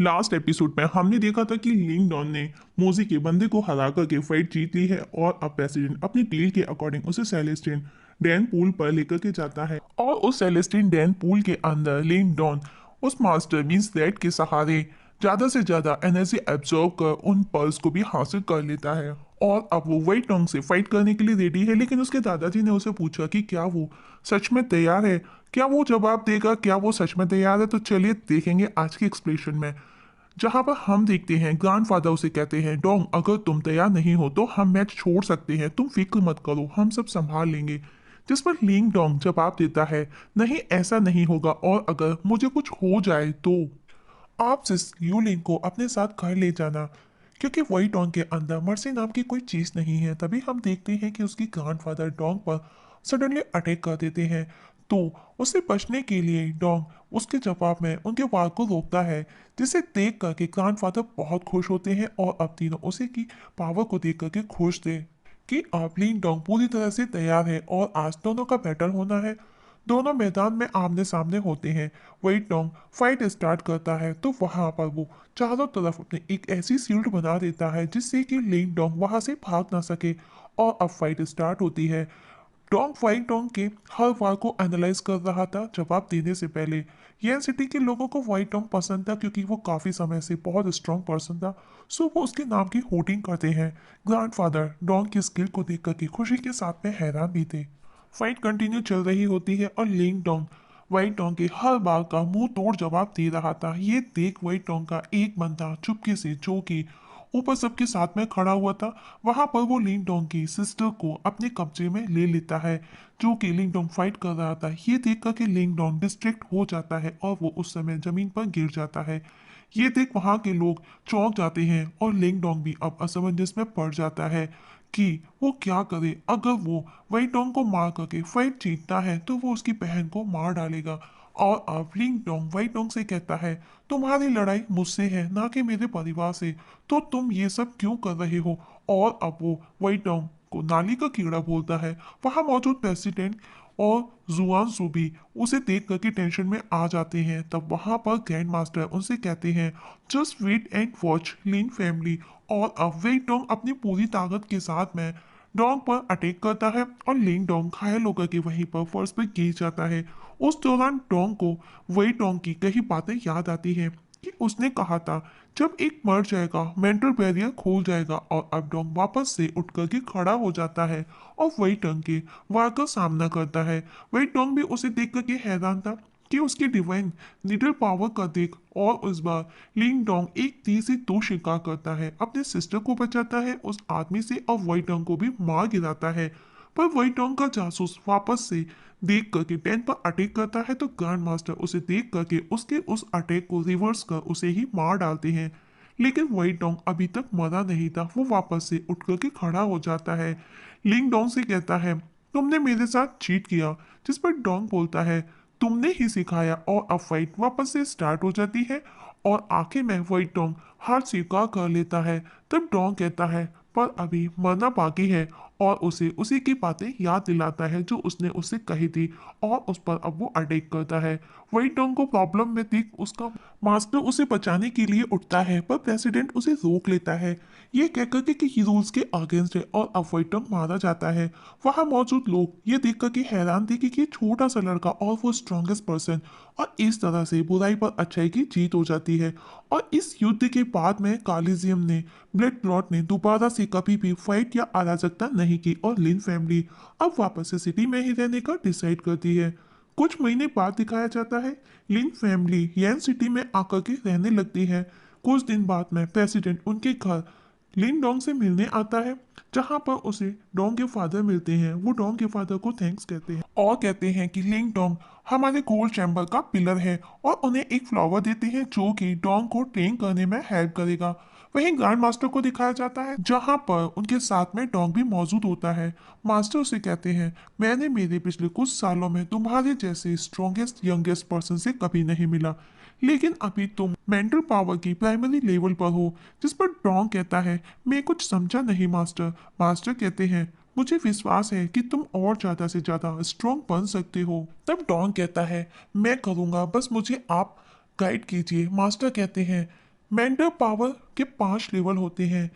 Last episode में हमने देखा था कि लिंग डॉन ने मोजी के बंदे को हरा करके फाइट जीत ली है और अब प्रेसिडेंट अपनी डील के अकॉर्डिंग उसे सेलेस्टिन डैन पूल पर लेकर के जाता है और उस सेलेस्टिन डैन पूल के अंदर लिंग डॉन उस मास्टर मीन्स दैट के सहारे ज्यादा से ज्यादा एनर्जी एब्जॉर्ब कर उन पर्ल्स को भी हासिल कर लेता है और अब वो वाइट टोंग से फाइट करने के लिए रेडी है। लेकिन उसके दादाजी ने उसे पूछा कि क्या वो सच में तैयार है, क्या वो जवाब देगा, क्या वो सच में तैयार है। तो चलिए देखेंगे आज के एक्सप्लेनेशन में, जहां पर हम देखते हैं ग्रैंडफादर उसे कहते हैं डोंग अगर तुम तैयार नहीं हो तो हम मैच छोड़ सकते हैं, तुम फिक्र मत करो, हम सब संभाल लेंगे। जिस पर लिंग डोंग जवाब देता है नहीं ऐसा नहीं होगा, और अगर मुझे कुछ हो जाए तो आप जिस यूलिंग को अपने साथ घर ले जाना, क्योंकि वही डोंग के अंदर मर्सी नाम की कोई चीज नहीं है। तभी हम देखते हैं कि उसकी ग्रैंडफादर डोंग पर सडनली अटैक कर देते हैं। तो उसे बचने के लिए डोंग उसके जवाब में उनके वार को रोकता है, जिसे देख करके ग्रैंडफादर बहुत खुश होते हैं और अब तीनों उसे की पावर को देख करके खुश थे कि अब लिंग डोंग पूरी तरह से तैयार है और आज दोनों का बैटल होना है। दोनों मैदान में आमने सामने होते हैं। वही डोंग फाइट स्टार्ट करता है तो वहां पर वो चारों तरफ अपने एक ऐसी शील्ड बना देता है जिससे कि लिंग डोंग वहां से भाग ना सके। और अब फाइट स्टार्ट होती है। डोंग फाइट डोंग के हर वार को एनालाइज कर रहा था जवाब देने से पहले। यन सिटी के लोगों को वाइट डोंग पसंद था क्योंकि वो काफी समय से बहुत स्ट्रांग पर्सन था, सो वो उसके नाम की होटिंग करते हैं। ग्रैंडफादर डोंग की स्किल को देख करके खुशी के साथ में हैरान भी थे। फाइट कंटिन्यू चल रही होती है और लिंग डोंग वाइट डोंग के हर बार का मुंह तोड़ जवाब दे रहा था। ये देख वाइट डोंग का एक बंदा चुपके से, जो कि ऊपर सबके साथ में खड़ा हुआ था, वहां पर वो लिंग डोंग की सिस्टर को अपने कब्जे में ले लेता है, जो कि लिंग डोंग फाइट कर रहा था। ये देख कर के लिंग डोंग डिस्ट्रैक्ट हो जाता है और वो उस समय जमीन पर गिर जाता है। ये देख वहां के लोग चौंक जाते हैं और लिंग डोंग भी अब असमंजस में पड़ जाता है कि वो क्या करे। अगर वो वही डोंग को मार करके फाइट जीतता है तो वो उसकी बहन को मार डालेगा। और अब लिंग डोंग वही डोंग से कहता है तुम्हारी लड़ाई मुझसे है ना कि मेरे परिवार से, तो तुम ये सब क्यों कर रहे हो। और अब वो वही डोंग को नाली का कीड़ा बोलता है। वहां मौजूद प्रेसिडेंट और जुआन सूबी उसे देख करके टेंशन में आ जाते हैं। तब वहां पर ग्रैंड मास्टर उनसे कहते हैं just wait and watch Lin family. और अब वेट डोंग अपनी पूरी ताकत के साथ में डोंग पर अटैक करता है और लिंग डोंग घायल होकर के वहीं पर फर्श पर गिर जाता है। उस दौरान डोंग को वही डोंग की कई बातें याद आती हैं कि उसने कहा था जब एक मर जाएगा मेंटल बैरियर खोल जाएगा। और अब डोंग वापस से उठ करके खड़ा हो जाता है और वही डोंग के वार का सामना करता है। वही डोंग भी उसे देख करके हैरान था कि उसकी डिवाइन लीडर पावर का देख। और इस बार लिंग डोंग एक तीर से दो शिकार करता है, अपने सिस्टर को बचाता है उस आदमी से और वही डोंग को भी मार गिराता है। पर वही डोंग का जासूस वापस से देख करके टैंक पर अटैक करता है तो ग्रैंड मास्टर उसे देख करके उसके उस अटैक को रिवर्स कर उसे ही मार डालते हैं। लेकिन वही डोंग अभी तक मरा नहीं था, वो वापस से उठ करके खड़ा हो जाता है। लिंग डोंग से कहता है तुमने मेरे साथ चीट किया। जिस पर डोंग बोलता है तुमने ही सिखाया। और अब फाइट वापस से स्टार्ट हो जाती है और आखिर में वही डोंग हार स्वीकार कर लेता है। तब डोंग कहता है पर अभी मरना बाकी है और उसे उसी की बातें याद दिलाता है जो उसने उससे कही थी और उस पर अब वो अटैक करता है। वही डोंग को प्रॉब्लम में देख उसका मास्टर उसे बचाने के लिए उठता है पर प्रेसिडेंट उसे रोक लेता है, ये कहकर के कि ये रूल्स के अगेंस्ट है और अब वही डोंग मारा जाता है। वहां मौजूद लोग ये देखकर के हैरान थे कि ये छोटा सा लड़का और वो स्ट्रॉन्गेस्ट पर्सन, और इस तरह से बुराई पर अच्छाई की जीत हो जाती है। और इस युद्ध के बाद में कालिजियम ने ब्लड क्लॉट ने दोबारा से कभी भी फाइट या अराजकता नहीं की और लिन फैमिली अब वापस से सिटी में ही रहने का डिसाइड करती है। कुछ महीने बाद दिखाया जाता है लिन फैमिली यन सिटी में आकर के रहने लगती है। कुछ दिन बाद में प्रेसिडेंट उनके घर लिन डोंग से मिलने आता है, जहां पर उसे डोंग के फादर मिलते हैं। वो डोंग के फादर को थैंक्स कहते हैं और कहते हैं कि लिंग डोंग हमारे गोल्ड चैम्बर का पिलर है और उन्हें एक फ्लावर देते हैं जो कि डोंग को ट्रेन करने में हेल्प करेगा। वहीं ग्रैंड मास्टर को दिखाया जाता है जहां पर उनके साथ में डोंग भी मौजूद होता है। मास्टर उसे कहते हैं मैंने मेरे पिछले कुछ सालों में तुम्हारे जैसे स्ट्रॉन्गेस्ट यंगेस्ट पर्सन से कभी नहीं मिला, लेकिन अभी तुम मेंटल पावर की प्राइमरी लेवल पर हो। जिस पर डोंग कहता है मैं कुछ समझा नहीं मास्टर। मास्टर कहते हैं मुझे विश्वास है कि तुम और ज्यादा से ज्यादा स्ट्रॉन्ग बन सकते हो। तब डॉन कहता है मैं करूंगा, बस मुझे आप गाइड कीजिए। मास्टर कहते हैं मेंटर पावर के 5 लेवल होते हैं।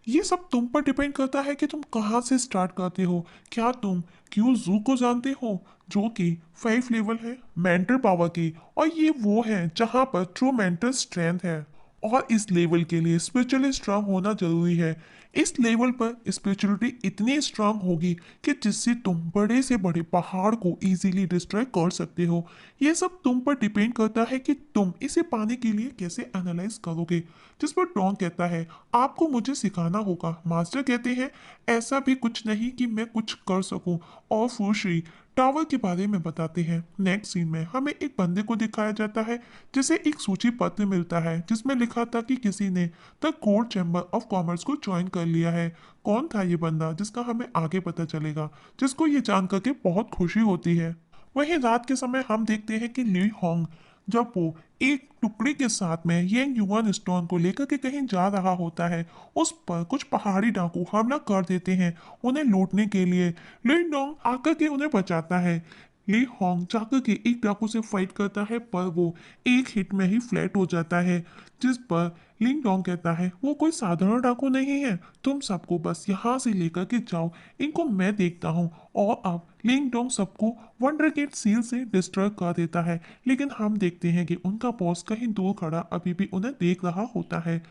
ये सब तुम पर डिपेंड करता है कि तुम कहाँ से स्टार्ट करते हो। क्या तुम क्यू जू को जानते हो, जो कि 5 लेवल है मेंटर पावर की, और ये वो है जहाँ पर ट्रू मेंटर स्ट्रेंथ है। और इस लेवल के लिए स्पिरिचुअली स्ट्रांग होना जरूरी है। इस लेवल पर स्पिरिचुअलिटी इतनी स्ट्रांग होगी कि जिससे तुम बड़े से बड़े पहाड़ को इजीली डिस्ट्रॉय कर सकते हो। ये सब तुम पर डिपेंड करता है कि तुम इसे पाने के लिए कैसे एनालाइज करोगे। जिस पर डॉन कहता है आपको मुझे सिखाना होगा। मास्टर कहते हैं ऐसा भी कुछ नहीं कि मैं कुछ कर सकूं। और फूशी टावर के बारे में बताते हैं। नेक्स्ट सीन में हमें एक बंदे को दिखाया जाता है जिसे एक सूची पत्र मिलता है जिसमें लिखा था कि किसी ने the court chamber of commerce को ज्वाइन कर लिया है। कौन था ये बंदा जिसका हमें आगे पता चलेगा, जिसको ये जान करके बहुत खुशी होती है। वहीं रात के समय हम देखते हैं कि ली होंग जब वो एक टुकड़ी के साथ में यंग युवान स्टोन को लेकर के कहीं जा रहा होता है, उस पर कुछ पहाड़ी डाकू हमला कर देते हैं उन्हें लूटने के लिए। लिन डोंग आकर के उन्हें बचाता है। ली होंग जाकर के एक डाकू से फाइट करता है पर वो एक हिट में ही फ्लैट हो जाता है। जिस पर लिंग डोंग कहता है वो कोई साधारण डाकू नहीं है, तुम सबको बस यहाँ से लेकर के जाओ, इनको मैं देखता हूँ। और अब लिंग डोंग सबको वंडर गेट सील से डिस्ट्रॉय कर देता है। लेकिन हम देखते हैं कि उनका बॉस कहीं दूर खड़ा अभी भी उन्हें देख रहा होता है।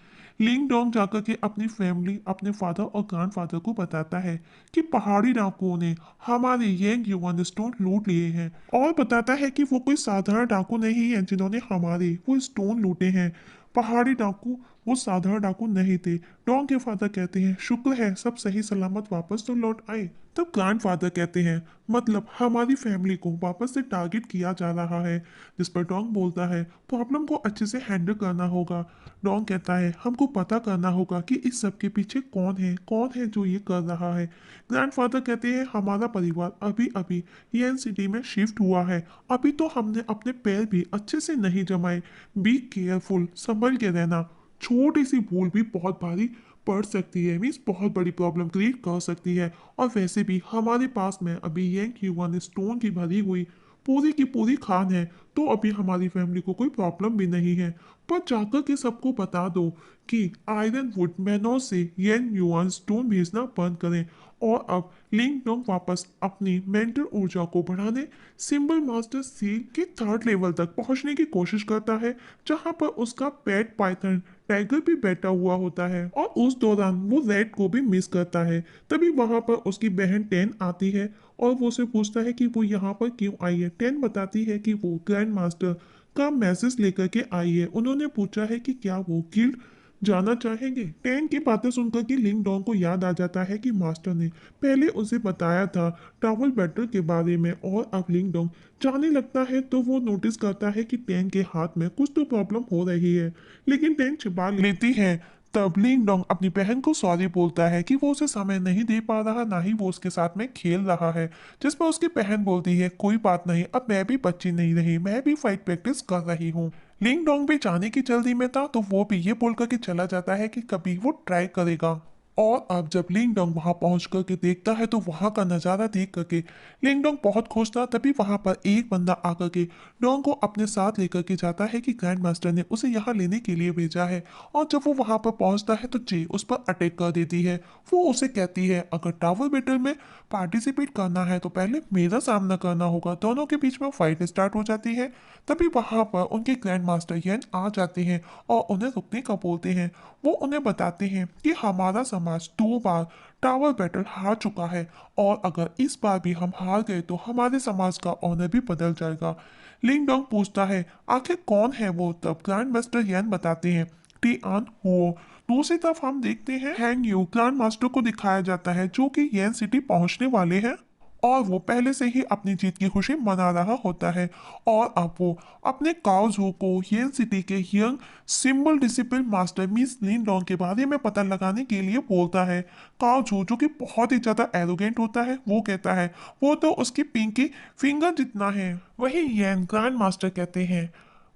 लिंग डोंग जाकर के अपनी फैमिली, अपने फादर और ग्रैंडफादर को बताता है कि पहाड़ी डाकुओं ने हमारे यंग युवन स्टोन लूट लिए हैं, और बताता है कि वो कोई साधारण डाकू नहीं है जिन्होंने हमारे वो स्टोन लूटे हैं। पहाड़ी डाकू वो साधारण डाकू नहीं थे। डोंग के फादर कहते हैं शुक्र है सब सही सलामत वापस तो लौट आए। तब ग्रैंडफादर कहते हैं मतलब हमारी फैमिली को वापस से टारगेट किया जा रहा है। जिस पर डोंग बोलता है प्रॉब्लम को अच्छे से हैंडल करना होगा। डोंग कहता है हमको पता करना होगा कि इस सब के पीछे कौन है जो ये कर रहा है। ग्रैंडफादर कहते हैं हमारा परिवार अभी अभी ये सिटी में शिफ्ट हुआ है, अभी तो हमने अपने पैर भी अच्छे से नहीं जमाए। बी केयरफुल, संभल के रहना। छोटी सी भूल भी बहुत भारी पड़ सकती है, मीन्स बहुत बड़ी प्रॉब्लम क्रिएट कर सकती है। और वैसे भी हमारे पास में अभी यंग ह्यूमन स्टोन की भरी हुई पूरी की पूरी खान है, तो अभी हमारी फैमिली को कोई प्रॉब्लम भी नहीं है। पर जाकर के सबको बता दो कि आयरन वुड मैनोर से यंग ह्यूमन स्टोन भेजना बंद करें। और अब लिंग डोंग वापस अपनी मेंटल ऊर्जा को बढ़ाने सिंबल मास्टर सील के 3rd लेवल तक पहुंचने की कोशिश करता है, जहां पर उसका पेट पाइथन टाइगर भी बैठा हुआ होता है। और उस दौरान वो रेड को भी मिस करता है। तभी वहां पर उसकी बहन टेन आती है और वो उसे पूछता है कि वो यहाँ पर क्यों आई है। टेन बताती है कि वो ग्रैंड मास्टर का मैसेज लेकर के आई है। उन्होंने पूछा है कि क्या वो गिल्ड जाना चाहेंगे। टेन की बातें सुनकर कि लिंग डोंग को याद आ जाता है कि मास्टर ने पहले उसे बताया था टावल बैटल के बारे में। और अब लिंग डोंग जाने लगता है तो वो नोटिस करता है कि टेन के हाथ में कुछ तो प्रॉब्लम हो रही है, लेकिन टेन छिपा लेती है। तब लिंग डोंग अपनी बहन को सॉरी बोलता है कि वो उसे समय नहीं दे पा रहा, ना ही वो उसके साथ में खेल रहा है। जिस पर उसकी बहन बोलती है कोई बात नहीं, अब मैं भी बच्ची नहीं रही, मैं भी फाइट प्रैक्टिस कर रही हूँ। लिंग डोंग भी जाने की जल्दी में था तो वो भी ये बोल करके चला जाता है कि कभी वो ट्राई करेगा। और अब जब लिंग डोंग वहां पहुंच करके देखता है तो वहां का नजारा देख करके लिंग डोंग बहुत खुश था। तभी वहां पर एक बंदा आकर के डोंग को अपने साथ लेकर के जाता है कि ग्रैंड मास्टर ने उसे यहाँ लेने के लिए भेजा है। और जब वो वहां पर पहुंचता है तो जे उस पर अटैक कर देती है। वो उसे कहती है अगर टावर बैटल में पार्टिसिपेट करना है तो पहले मेरा सामना करना होगा। दोनों के बीच में फाइट स्टार्ट हो जाती है। तभी वहां पर उनके ग्रैंड मास्टर येन आ जाते हैं और उन्हें रुकने का बोलते हैं। वो उन्हें बताते हैं कि हमारा समाज 2 बार टावर बैटल हार चुका है, और अगर इस बार भी हम हार गए तो हमारे समाज का ऑनर भी बदल जाएगा। लिंग डोंग पूछता है आखिर कौन है वो। तब ग्रैंड मास्टर येन बताते हैं टी आन हुओ। दूसरी तरफ हम देखते हैं हैंग यू ग्रैंड मास्टर को दिखाया जाता है जो कि येन सिटी पहुंचने वाले हैं, और वो पहले से ही अपनी जीत की खुशी मना रहा होता है। और अब वो अपने काउजू को येन सिटी के young symbol discipline master Miss Lin Dong के बारे में पता लगाने के लिए बोलता है। काउजू जो कि बहुत ही ज्यादा एरोगेंट होता है वो कहता है वो तो उसकी पिंकी फिंगर जितना है। वही येन ग्रैंड मास्टर कहते हैं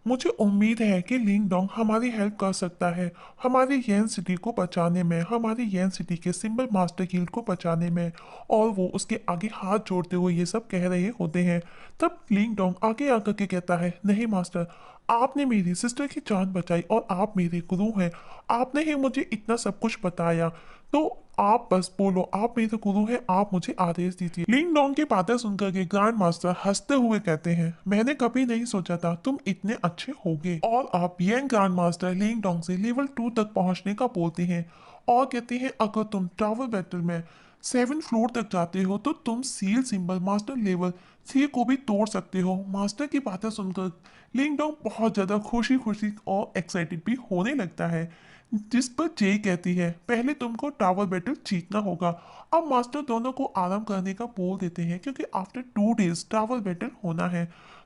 मुझे उम्मीद है कि लिंग डोंग हमारी हेल्प कर सकता है, हमारी येन सिटी को बचाने में, हमारी येन सिटी के सिंबल मास्टर गिल्ड को बचाने में। और वो उसके आगे हाथ जोड़ते हुए ये सब कह रहे होते हैं। तब लिंग डोंग आगे आकर के कहता है, नहीं मास्टर, आपने मेरी सिस्टर की जान बचाई और आप मेरे गुरु हैं। आपने ही मुझे इतना सब कुछ बताया, तो आप बस बोलो, आप मेरे गुरु हैं, आप मुझे आदेश दीजिए। लिंग डोंग की बातें सुनकर के ग्रैंड मास्टर हंसते हुए कहते हैं, मैंने कभी नहीं सोचा था तुम इतने अच्छे होगे। और आप यंग ग्रैंड मास्टर लिंग डोंग से लेवल 2 तक पहुंचने का बोलते हैं और कहते हैं, अगर तुम टावर बैटल में 7 फ्लोर तक जाते हो तो तुम सील सिंबल मास्टर लेवल 3 को भी तोड़ सकते हो। मास्टर की बातें सुनकर लिंग डोंग बहुत ज्यादा खुशी खुशी और एक्साइटेड भी होने लगता है। जिस पर जे कहती है, पहले तुमको टावर बैटल जीतना होगा। अब मास्टर दोनों को आराम करने का बोल देते हैं क्योंकि आफ्टर 2 डेज टावर बैटल होना है।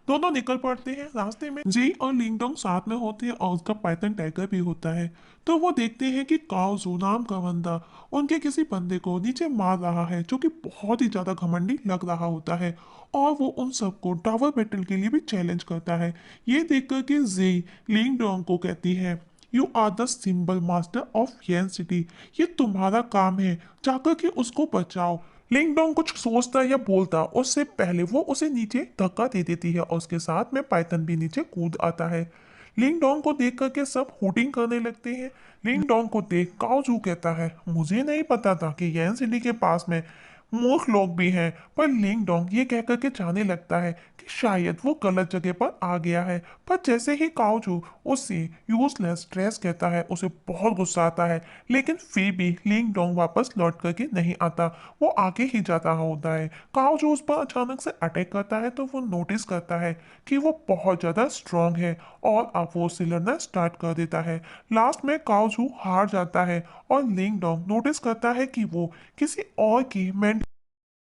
दोनों निकल पड़ते हैं। रास्ते में जे और लिंगडोंग साथ में होते हैं और उसका पाइथन टाइगर भी होता है। तो वो देखते हैं कि काओजू नाम का बंदा उनके किसी बंदे को नीचे मार रहा है जो कि बहुत ही ज्यादा घमंडी लग रहा होता है। और वो उन सबको टावर बैटल के लिए भी चैलेंज करता है। ये देखकर के जे लिंगडोंग को कहती है, you are the symbol master of Yen City, ये तुम्हारा काम है, जाकर के उसको बचाओ। लिंगडोंग कुछ सोचता या बोलता उससे पहले वो उसे नीचे धक्का दे देती है और उसके साथ में पाइथन भी नीचे कूद आता है। लिंगडोंग को देख करके सब हूटिंग करने लगते हैं। लिंगडोंग को देख काओजू कहता है, मुझे नहीं पता था कि येन सिटी के पास में मूर्ख लोग भी हैं। पर लिंग डोंग ये कह करके जाने लगता है कि शायद वो गलत जगह पर आ गया है। पर जैसे ही काउचू उससे यूजलेस ड्रेस कहता है, उसे बहुत गुस्सा आता है। लेकिन फिर भी लिंग डोंग वापस लौट करके नहीं आता, वो आगे ही जाता होता है। काउचू उस पर अचानक से अटैक करता है तो वो नोटिस करता है कि वो बहुत ज्यादा स्ट्रांग है और अब वो उसे लड़ना स्टार्ट कर देता है। लास्ट में काउचू हार जाता है और लिंग डोंग नोटिस करता है कि वो किसी और की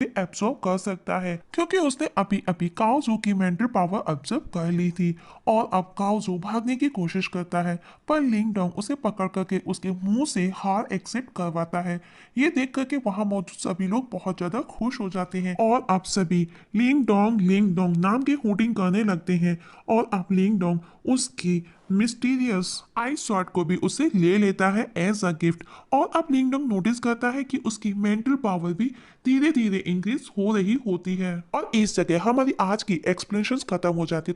एब्जॉर्ब कर सकता है क्योंकि उसने अभी अभी काओजू की मेंटल पावर ऑब्जर्व कर ली थी। और अब काओजू भागने की कोशिश करता है पर लिंग डोंग उसे पकड़ करके उसके मुंह से हार एक्सेप्ट करवाता है। ये देख करके वहां मौजूद सभी लोग बहुत ज्यादा खुश हो जाते हैं और अब सभी लिंग डोंग नाम की होर्डिंग करने लगते हैं। और अब लिंग डोंग उसकी मिस्टीरियस आई शॉट को भी उससे ले लेता है एज अ गिफ्ट। और अब लिंगडोंग नोटिस करता है कि उसकी मेंटल पावर भी धीरे धीरे इंक्रीज हो रही होती है। और इस जगह हमारी आज की एक्सप्लेनेशन खत्म हो जाती है।